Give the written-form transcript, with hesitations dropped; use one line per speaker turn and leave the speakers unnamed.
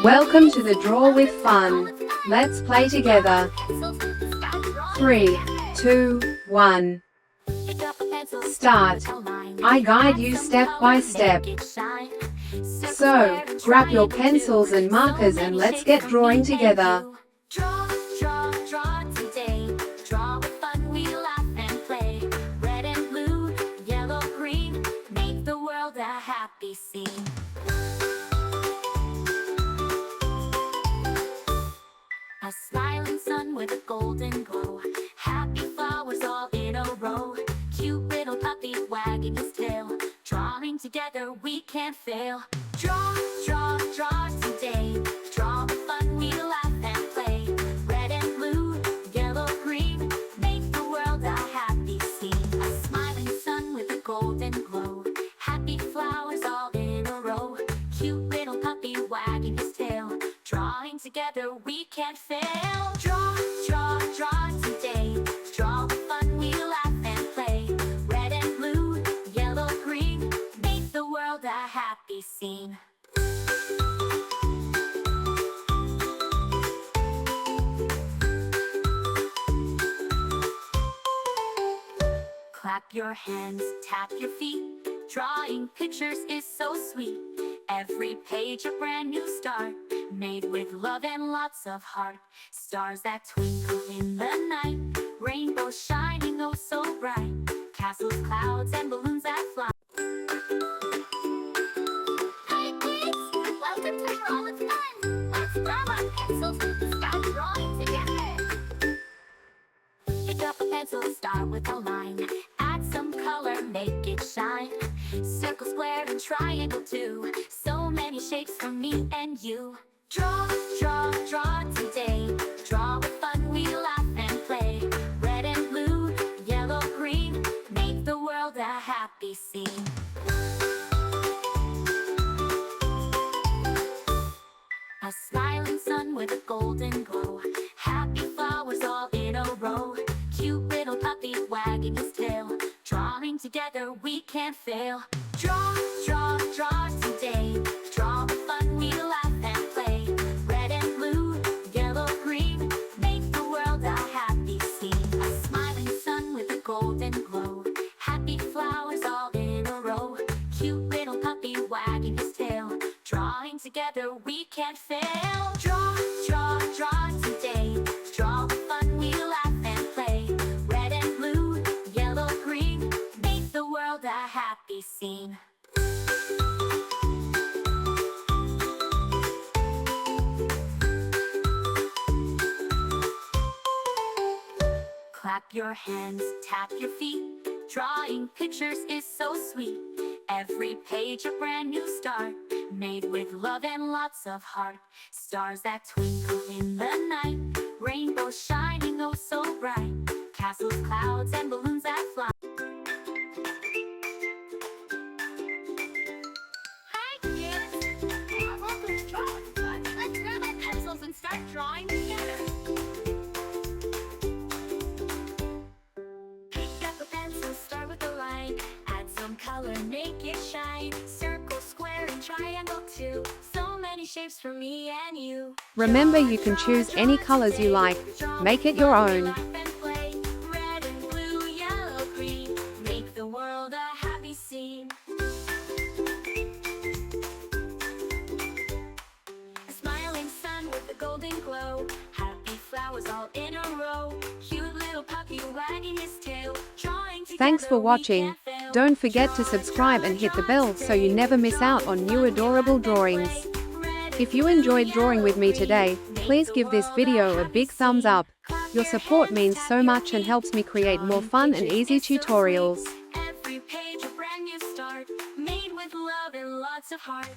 Welcome to the Draw with Fun. Let's play together. 3, 2, 1. Start. I guide you step by step. So, grab your pencils and markers and let's get drawing together.
Draw, draw, draw today. Draw with fun, we laugh and play. Red and blue, yellow, green, make the world a happy scene. A smiling sun with a golden glow. Happy flowers all in a row. Cute little puppy wagging his tail. Drawing together we can't fail. Draw, draw, draw today. Draw with fun, we laugh and play. Red and blue, yellow, green, make the world a happy scene. A smiling sun with a golden glow. Happy flowers all in a row. Cute little puppy wagging his tail. Drawing together we can't fail. Draw, draw, draw today. Draw with fun, we laugh and play. Red and blue, yellow, green, make the world a happy scene. Clap your hands, tap your feet. Drawing pictures is so sweet. Every page a brand new start, made with love and lots of heart. Stars that twinkle in the night, rainbows shining oh so bright. Castles, clouds, and balloons that fly. Hi kids, welcome to Draw with Fun. Let's grab our pencils and start drawing together. Pick up a pencil, start with a line. Add some color, make it shine. Circle, square, and triangle too. So many shapes for me and you. Draw, draw, draw today. Draw with fun, we laugh and play. Red and blue, yellow, green, make the world a happy scene. A smiling sun with a golden glow. Happy flowers all in a row. Cute little puppy wagging his tail. Drawing together we can't fail. Draw, draw, draw today. Draw with fun, we laugh and play. Red and blue, yellow, green, make the world a happy scene. A smiling sun with a golden glow. Happy flowers all in a row. Cute little puppy wagging his tail. Drawing together we can't fail. Draw, draw, draw today. Draw with fun, we laugh and play. Red and blue, yellow, green, make the world a happy scene. Clap your hands, tap your feet. Drawing pictures is so sweet. Every page a brand new start, made with love and lots of heart. Stars that twinkle in the night, rainbows shining oh so bright. Castles, clouds, and balloons that fly. Hi kids! Welcome to Draw with Fun. Let's grab our pencils and start drawing together. Pick up a pencil, start with a line. Add some color, make it shine. Circle, square, and triangle too. So many shapes for me and you.
Remember, you can choose any colors you like. Make it your own.
Red and blue, yellow, green, make the world a happy scene. A smiling sun with a golden glow. Happy flowers all in a row. Cute little puppy wagging his tail. Drawing together
Thanks for
we
watching.
can't fail.
Don't forget to subscribe and hit the bell so you never miss out on new adorable drawings. If you enjoyed drawing with me today, please give this video a big thumbs up. Your support means so much and helps me create more fun and easy tutorials.
Every page a brand new start, made with love and lots of heart.